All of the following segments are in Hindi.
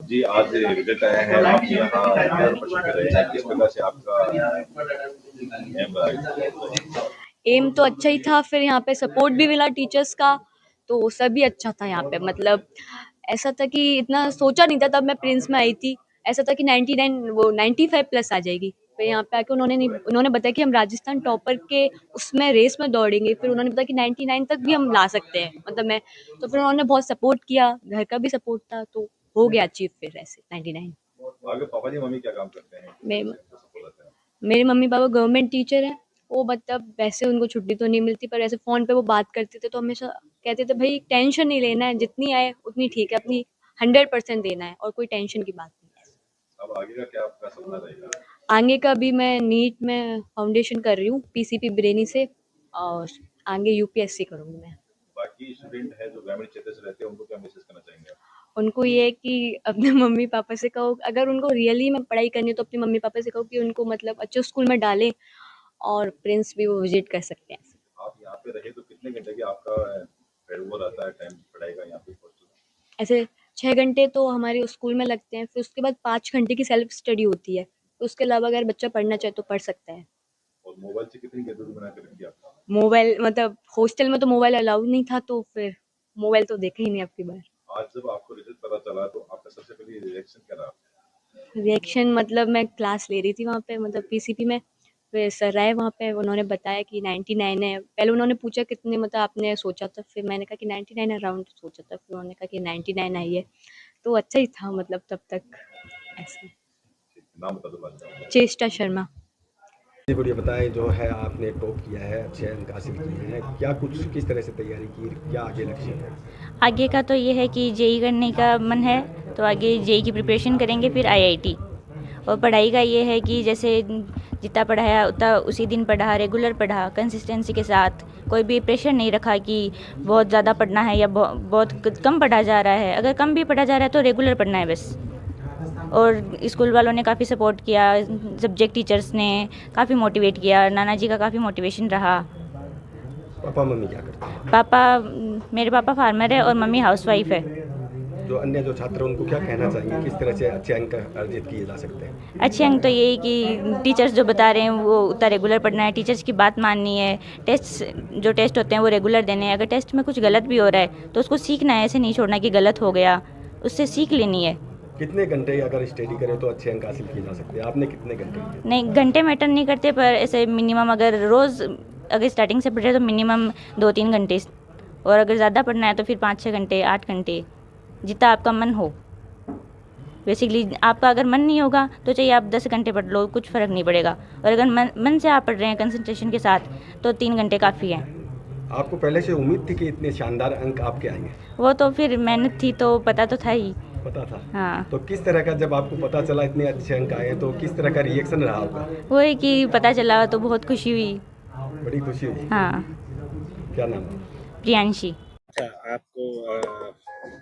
जी, आज रिजल्ट आया है, आप यहाँ इंतज़ार में छुपे रहे हैं, किस प्रकार से आपका एम रहा है? एम तो अच्छा ही था, फिर यहाँ पे सपोर्ट भी मिला टीचर्स का, तो सभी अच्छा था यहाँ पे। मतलब ऐसा था कि इतना सोचा नहीं था तब मैं प्रिंस में आई थी। ऐसा था कि 99 वो 95 प्लस आ जाएगी। फिर यहाँ पे आके उन्होंने बताया कि हम राजस्थान टॉपर के उसमें रेस में दौड़ेंगे। फिर उन्होंने बताया कि 99 तक भी हम ला सकते हैं, मतलब मैं। तो फिर उन्होंने बहुत सपोर्ट किया, घर का भी सपोर्ट था, तो हो गया अचीव फिर ऐसे 99। आगे पापा जी, मम्मी क्या काम करते हैं? किस तरह मैं से इनको सपोर्ट आता है? मेरे मम्मी पापा गवर्नमेंट टीचर हैं। वो मतलब वैसे उनको छुट्टी तो नहीं मिलती, पर ऐसे फ़ोन पे वो बात करते थे तो हमेशा कहते थे भई टेंशन नहीं लेना है, जितनी आए उतनी ठीक है, अपनी 100% देना है और कोई टेंशन की बात नहीं है। अब आगे का क्या आपका सपना रहेगा? आगे का भी मैं नीट में फाउंडेशन कर रही हूँ पीसीपी ब्रेनी से, और आगे यूपीएससी करूँगी मैं। बाकी स्टूडेंट हैं जो ग्रामीण क्षेत्र से रहते हैं, उनको क्या मैसेज करना चाहेंगे आप? उनको ये है कि अपने मम्मी पापा से कहो, अगर उनको रियली में पढ़ाई करनी है तो अपने मम्मी पापा से कहो कि उनको मतलब अच्छे स्कूल में डालें, और प्रिंस भी वो विजिट कर सकते हैं। आप यहाँ पे रहे तो कितने घंटे की आपका वो रहता है टाइम पढ़ाई का यहाँ पे पहुँचना? ऐसे 6 घंटे तो हमारे स्कूल में लगते हैं, फिर उसके बाद 5 घंटे की सेल्फ स्टडी होती है। तो उसके अलावा अगर बच्चा पढ़ना चाहे तो पढ़ सकता है। और मोबाइल से कितनी दूरी बना के रखी आपने? मोबाइल मतलब हॉस्टल में तो मोबाइल अलाउड नहीं था, तो फिर मोबाइल तो देखा ही नहीं अब की बार। आज जब आपको रिजल्ट पता चला तो आपका सबसे पहले रिएक्शन क्या रहा? रिएक्शन मतलब मैं क्लास ले रही थी वहाँ पे, मतलब पीसीपी में। फिर सर आए वहाँ पे, उन्होंने बताया कि 99 है। पहले उन्होंने पूछा कितने मतलब आपने सोचा था, फिर मैंने कहा कि 99 अराउंड सोचा था, फिर उन्होंने कहा कि 99 आई है। तो अच्छा ही था मतलब तब तक। ऐसा। ठीक, नाम बता दो बाद में। चेष्टा शर्मा। जी, बढ़िया बताएँ जो है आपने टॉप किया है, अच्छे अंक हासिल किए हैं, क्या कुछ किस तरह से तैयारी की, क्या आगे लक्ष्य है? आगे का तो ये है कि जेई करने का मन है, तो आगे जेई की प्रिपरेशन करेंगे, फिर आईआईटी। और पढ़ाई का ये है कि जैसे जितना पढ़ाया उतना उसी दिन पढ़ा, रेगुलर पढ़ा, कंसिस्टेंसी के साथ। कोई भी प्रेशर नहीं रखा कि बहुत ज़्यादा पढ़ना है या बहुत कम पढ़ा जा रहा है। अगर कम भी पढ़ा जा रहा है तो रेगुलर पढ़ना है बस। और स्कूल वालों ने काफ़ी सपोर्ट किया, सब्जेक्ट टीचर्स ने काफ़ी मोटिवेट किया, नाना जी का काफ़ी मोटिवेशन रहा। पापा मम्मी क्या करते हैं? पापा मेरे पापा फार्मर है और मम्मी हाउसवाइफ है। जो अन्य जो छात्र हैं उनको क्या कहना चाहेंगे, किस तरह से अच्छे अंक अर्जित किए जा सकते हैं? अच्छे अंक तो यही कि टीचर्स जो बता रहे हैं वो उतना रेगुलर पढ़ना है, टीचर्स की बात माननी है। जो टेस्ट होते हैं वो रेगुलर देने हैं। अगर टेस्ट में कुछ गलत भी हो रहा है तो उसको सीखना है, ऐसे नहीं छोड़ना कि गलत हो गया, उससे सीख लेनी है। कितने घंटे अगर स्टडी करें तो अच्छे अंक हासिल किए जा सकते हैं? आपने कितने घंटे किए? नहीं, घंटे मैटर नहीं करते, पर ऐसे मिनिमम अगर रोज़ अगर स्टार्टिंग से पढ़ रहे तो मिनिमम 2-3 घंटे, और अगर ज़्यादा पढ़ना है तो फिर 5-6 घंटे, 8 घंटे, जितना आपका मन हो। बेसिकली आपका अगर मन नहीं होगा तो चाहिए आप 10 घंटे पढ़ लो, कुछ फ़र्क नहीं पड़ेगा। और अगर मन से आप पढ़ रहे हैं कंसंट्रेशन के साथ, तो 3 घंटे काफ़ी हैं। आपको पहले से उम्मीद थी कि इतने शानदार अंक आपके आएँगे? वो तो फिर मेहनत थी तो पता तो था ही। पता था। हाँ, तो किस तरह का जब आपको पता चला इतने अच्छे अंक आए हैं तो किस तरह का रिएक्शन रहा होगा? वो है कि पता चला तो बहुत खुशी हुई। बड़ी खुशी हुई। हाँ। क्या नाम है? प्रियांशी। अच्छा, आपको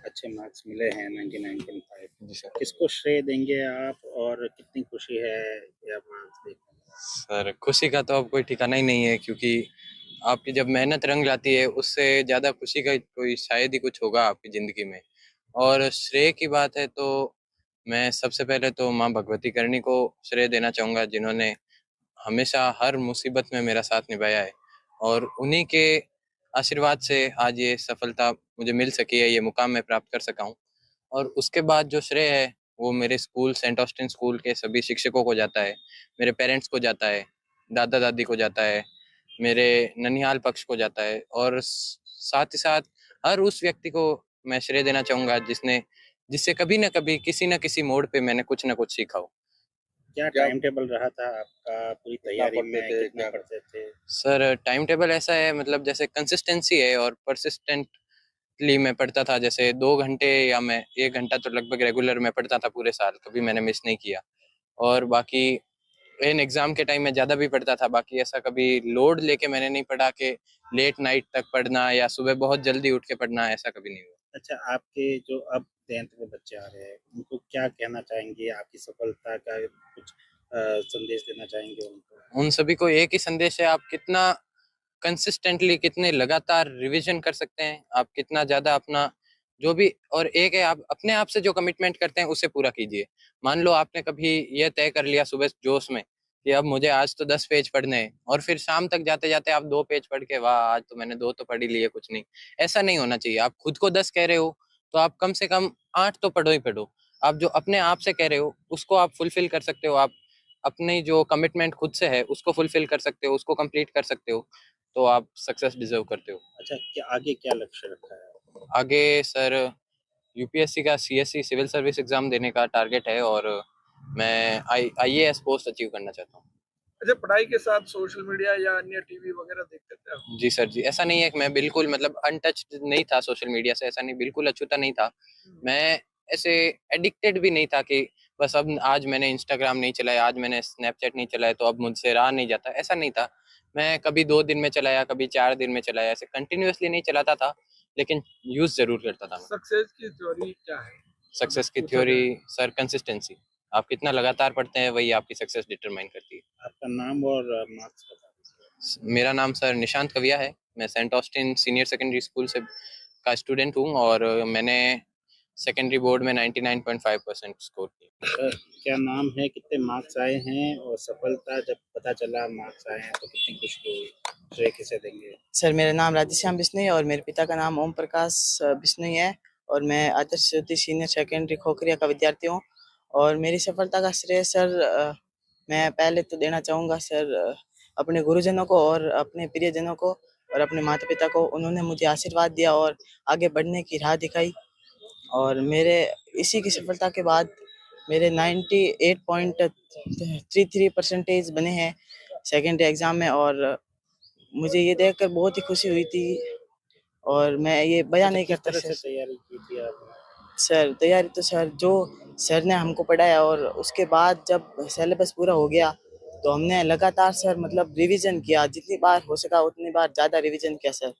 अच्छे मार्क्स मिले हैं 99.5। जी सर। किसको श्रेय देंगे आप और कितनी खुशी है यह मार्क्स देखने में? सर, खुशी का तो अब कोई ठिकाना ही नहीं है, क्योंकि आपकी जब मेहनत रंग लाती है उससे ज़्यादा खुशी का कोई शायद ही कुछ होगा आपकी ज़िंदगी में। और श्रेय की बात है तो मैं सबसे पहले तो माँ भगवती करनी को श्रेय देना चाहूँगा, जिन्होंने हमेशा हर मुसीबत में मेरा साथ निभाया है, और उन्हीं के आशीर्वाद से आज ये सफलता मुझे मिल सकी है, ये मुकाम मैं प्राप्त कर सका हूँ। और उसके बाद जो श्रेय है वो मेरे स्कूल सेंट ऑस्टिन स्कूल के सभी शिक्षकों को जाता है, मेरे पेरेंट्स को जाता है, दादा दादी को जाता है, मेरे ननिहाल पक्ष को जाता है, और साथ ही साथ हर उस व्यक्ति को मैं श्रेय देना चाहूँगा जिससे कभी न कभी किसी न किसी मोड़ पे मैंने कुछ न कुछ सीखा हो। क्या टाइम टेबल रहा था आपका पूरी तैयारी में, कितना पढ़ते थे? सर, टाइम टेबल ऐसा है, मतलब जैसे कंसिस्टेंसी है और परसिस्टेंटली मैं पढ़ता था। जैसे 2 घंटे या मैं 1 घंटा तो लगभग रेगुलर मैं पढ़ता था पूरे साल, कभी मैंने मिस नहीं किया। और बाकी इन एग्जाम के टाइम में ज़्यादा भी पढ़ता था। बाकी ऐसा कभी लोड लेके मैंने नहीं पढ़ा कि लेट नाइट तक पढ़ना या सुबह बहुत जल्दी उठ के पढ़ना, ऐसा कभी नहीं हुआ। अच्छा, आपके जो अब 10th में बच्चे आ रहे हैं, उनको क्या कहना चाहेंगे? आपकी सफलता का कुछ संदेश देना चाहेंगे उनको? उन सभी को एक ही संदेश है, आप कितना कंसिस्टेंटली, कितने लगातार रिवीजन कर सकते हैं, आप कितना ज़्यादा अपना जो भी, और एक है आप अपने आप से जो कमिटमेंट करते हैं उसे पूरा कीजिए। मान लो आपने कभी ये तय कर लिया सुबह जोश में कि अब मुझे आज तो 10 पेज पढ़ने हैं, और फिर शाम तक जाते जाते आप 2 पेज पढ़ के, वाह आज तो मैंने 2 तो पढ़ ही लिए, कुछ नहीं। ऐसा नहीं होना चाहिए। आप खुद को 10 कह रहे हो तो आप कम से कम 8 तो पढ़ो ही पढ़ो। आप जो अपने आप से कह रहे हो उसको आप फुलफिल कर सकते हो। आप अपनी जो कमिटमेंट खुद से है उसको फुलफिल कर सकते हो, उसको कंप्लीट कर सकते हो, तो आप सक्सेस डिजर्व करते हो। अच्छा, क्या आगे क्या लक्ष्य रखा है? आगे सर यूपीएससी का सीएससी सिविल सर्विस एग्जाम देने का टारगेट है, और मैं आईएएस पोस्ट अचीव करना चाहता हूँ। अच्छा, पढ़ाई के साथ सोशल मीडिया या अन्य टीवी वगैरह देखते थे आप? जी सर जी, ऐसा नहीं है कि मैं बिल्कुल मतलब अनटच्ड नहीं था सोशल मीडिया से, ऐसा नहीं, बिल्कुल अछूता नहीं था। मैं ऐसे एडिक्टेड भी नहीं था कि बस अब आज मैंने इंस्टाग्राम नहीं चलाया, आज मैंने स्नैपचैट नहीं चलाया तो अब मुझसे रहा नहीं जाता, ऐसा नहीं था। मैं कभी 2 दिन में चलाया, कभी 4 दिन में चलाया, ऐसे कंटिन्यूअसली नहीं चलाता था, लेकिन यूज जरूर करता था मैं। सक्सेस की थ्योरी क्या है? सक्सेस की थ्योरी सर कंसिस्टेंसी। आप कितना लगातार पढ़ते हैं वही आपकी सक्सेस डिटरमाइन करती है। आपका नाम और मार्क्स बता दीजिए। मेरा नाम सर निशांत कविया है। मैं Saint Austin senior secondary school से का स्टूडेंट हूँ, और मैंने सेकेंडरी बोर्ड में 99.5% स्कोर किया। क्या नाम है, कितने मार्क्स आए हैं, और सफलता जब पता चला मार्क्स आए हैं तो कितनी खुशी हुई? श्रेय किसे देंगे? सर, मेरा नाम राधेश्याम बिश्नोई और मेरे पिता का नाम ओम प्रकाश बिश्नोई है, और मैं आदर्श ज्योति सीनियर सेकेंडरी खोखरिया का विद्यार्थी हूँ। और मेरी सफलता का श्रेय सर मैं पहले तो देना चाहूँगा सर अपने गुरुजनों को और अपने प्रियजनों को और अपने माता पिता को। उन्होंने मुझे आशीर्वाद दिया और आगे बढ़ने की राह दिखाई, और मेरे इसी की सफलता के बाद मेरे 98.33% बने हैं सेकेंडरी एग्ज़ाम में, और मुझे ये देखकर बहुत ही खुशी हुई थी, और मैं ये बयान नहीं किस करता तरह से सर। तैयारी की थी आपने? सर, तैयारी तो सर जो सर ने हमको पढ़ाया, और उसके बाद जब सिलेबस पूरा हो गया तो हमने लगातार सर मतलब रिवीजन किया, जितनी बार हो सका उतनी बार ज़्यादा रिवीजन किया सर।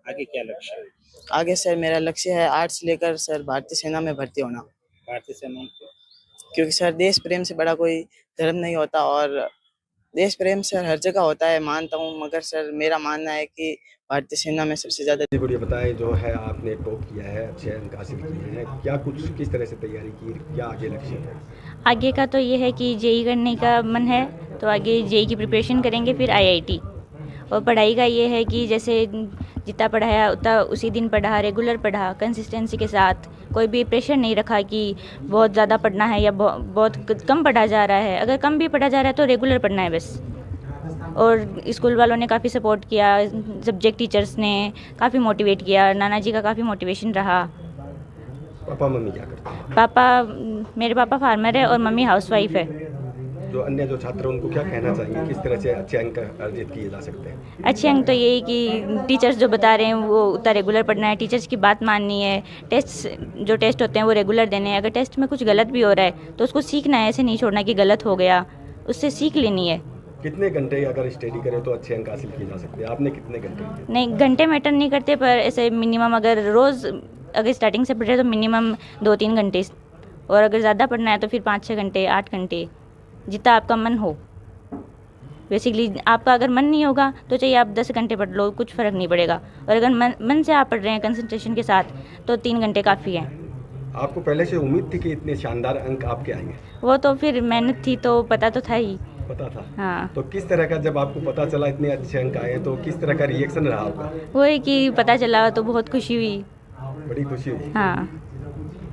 आगे क्या लक्ष्य है? आगे सर मेरा लक्ष्य है आर्ट्स लेकर सर भारतीय सेना में भर्ती होना, भारतीय सेना क्यों? क्योंकि सर देश प्रेम से बड़ा कोई धर्म नहीं होता, और देश प्रेम सर हर जगह होता है मानता हूँ, मगर सर मेरा मानना है कि भारतीय सेना में सबसे ज़्यादा। जी बढ़िया बताएं, जो है आपने टॉप किया है, अच्छे अंक हासिल किए हैं, क्या कुछ किस तरह से तैयारी की, क्या आगे लक्ष्य है? आगे का तो ये है कि जेई करने का मन है, तो आगे जेई की प्रिपरेशन करेंगे, फिर आईआईटी। और पढ़ाई का ये है कि जैसे जितना पढ़ाया उतना उसी दिन पढ़ा, रेगुलर पढ़ा, कंसिस्टेंसी के साथ, कोई भी प्रेशर नहीं रखा कि बहुत ज़्यादा पढ़ना है या बहुत कम पढ़ा जा रहा है। अगर कम भी पढ़ा जा रहा है तो रेगुलर पढ़ना है बस। और स्कूल वालों ने काफ़ी सपोर्ट किया, सब्जेक्ट टीचर्स ने काफ़ी मोटिवेट किया, नाना जी का काफ़ी मोटिवेशन रहा। पापा मम्मी क्या करते हैं? पापा, मेरे पापा फार्मर है और मम्मी हाउसवाइफ है। जो अन्य जो छात्र हैं उनको क्या कहना चाहेंगे, किस तरह से अच्छे अंक अर्जित किए जा सकते हैं? अच्छे अंक तो यही कि टीचर्स जो बता रहे हैं वो उतना रेगुलर पढ़ना है, टीचर्स की बात माननी है, जो टेस्ट होते हैं वो रेगुलर देने हैं। अगर टेस्ट में कुछ गलत भी हो रहा है तो उसको सीखना है, ऐसे नहीं छोड़ना कि गलत हो गया, उससे सीख लेनी है। कितने घंटे अगर स्टडी करें तो अच्छे अंक हासिल किए जा सकते हैं? आपने कितने घंटे किए? नहीं, घंटे मैटर नहीं करते, पर ऐसे मिनिमम अगर रोज़ अगर स्टार्टिंग से पढ़ रहे तो मिनिमम 2-3 घंटे, और अगर ज़्यादा पढ़ना है तो फिर 5-6 घंटे, 8 घंटे, जितना आपका मन हो। बेसिकली आपका अगर मन नहीं होगा तो चाहिए आप 10 घंटे पढ़ लो, कुछ फ़र्क नहीं पड़ेगा। और अगर मन से आप पढ़ रहे हैं कंसंट्रेशन के साथ तो 3 घंटे काफ़ी हैं। आपको पहले से उम्मीद थी कि इतने शानदार अंक आपके आएंगे? वो तो फिर मेहनत थी तो पता तो था ही। पता था? हाँ, तो किस तरह का, जब आपको पता चला इतने अच्छे अंक आए तो किस तरह का रिएक्शन रहा होगा? वो है कि पता चला तो बहुत खुशी हुई। बड़ी खुशी हुई? हाँ।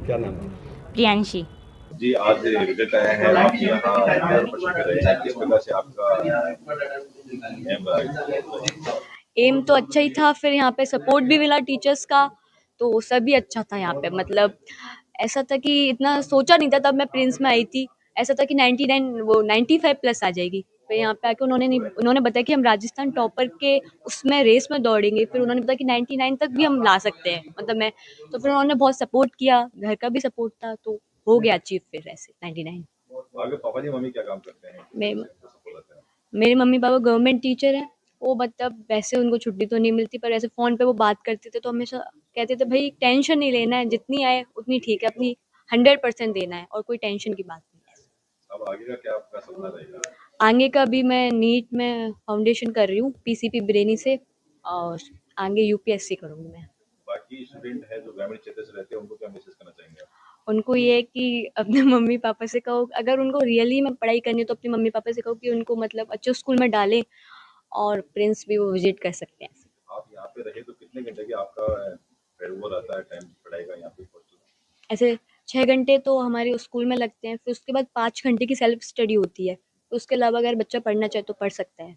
क्या नाम है? प्रियांशी। जी, आज रिजल्ट आया है, आप यहाँ इंतजार कर रहे हैं, किस प्रकार से आपका एम रहा? एम तो अच्छा ही था, फिर यहाँ पे सपोर्ट भी मिला टीचर्स का, तो सभी अच्छा था यहाँ पे। मतलब ऐसा था कि इतना सोचा नहीं था तब मैं प्रिंस में आई थी, ऐसा था कि 95 प्लस आ जाएगी। फिर यहाँ पे आके उन्होंने बताया कि हम राजस्थान टॉपर के उसमें रेस में दौड़ेंगे, फिर उन्होंने बताया कि 99 तक भी हम ला सकते हैं, मतलब मैं, तो फिर उन्होंने बहुत सपोर्ट किया, घर का भी सपोर्ट था, तो हो गया अचीव फिर ऐसे 99। आगे पापा जी मम्मी क्या काम करते हैं? मेरे मम्मी पापा गवर्नमेंट टीचर हैं। वो मतलब वैसे उनको छुट्टी तो नहीं मिलती, पर ऐसे फ़ोन पे वो बात करते थे तो हमेशा कहते थे भाई टेंशन नहीं लेना है, जितनी आए उतनी ठीक है, अपनी 100% देना है और कोई टेंशन की बात नहीं है। अब आगे का क्या आपका सपना रहेगा? आगे का भी मैं नीट में फाउंडेशन कर रही हूँ पीसीपी ब्रेनी से, और आगे यूपीएससी करूँगी मैं। बाकी बाकी स्टूडेंट है जो ग्रामीण क्षेत्र से रहते हैं, उनको क्या मैसेज करना चाहेंगे आप? उनको ये है कि अपने मम्मी पापा से कहो, अगर उनको रियली में पढ़ाई करनी है तो अपने मम्मी पापा से कहो कि उनको मतलब अच्छे स्कूल में डालें, और प्रिंस भी वो विजिट कर सकते हैं। आप यहाँ पे रहे तो कितने घंटे की आपका वो रहता है टाइम पढ़ाई का यहाँ पे हॉस्टल में? ऐसे 6 घंटे तो हमारे स्कूल में लगते हैं, फिर उसके बाद 5 घंटे की सेल्फ स्टडी होती है। तो उसके अलावा अगर बच्चा पढ़ना चाहे तो पढ़ सकता है।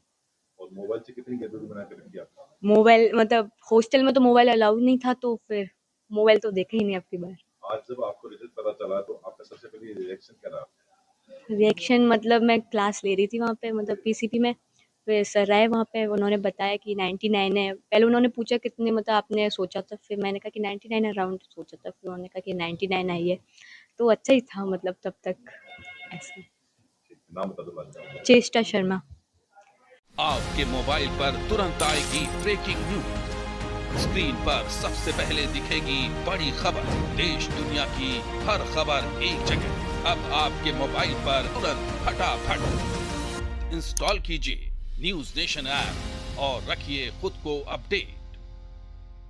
और मोबाइल से कितनी दूरी बना के रखी आपका? मोबाइल मतलब हॉस्टल में तो मोबाइल अलाउड नहीं था, तो फिर मोबाइल तो देखा ही नहीं अब की बार। आज जब आपको रिजल्ट पता चला तो आपका सबसे पहले रिएक्शन क्या रहा? रिएक्शन मतलब मैं क्लास ले रही थी वहाँ पे, मतलब पीसीपी में, फिर सर आए वहाँ पे, उन्होंने बताया कि 99 है। पहले उन्होंने पूछा कितने मतलब आपने सोचा था, फिर मैंने कहा कि 99 अराउंड सोचा था, फिर उन्होंने कहा कि 99 आई है, तो अच्छा ही था मतलब तब तक। ऐसा। नाम बता दो बाद में। चेष्टा शर्मा। आपके मोबाइल पर तुरंत आएगी ब्रेकिंग न्यूज, स्क्रीन पर सबसे पहले दिखेगी बड़ी खबर, देश दुनिया की हर खबर एक जगह। अब आपके मोबाइल पर तुरंत फटाफट इंस्टॉल कीजिए न्यूज़ नेशन ऐप और रखिए खुद को अपडेट।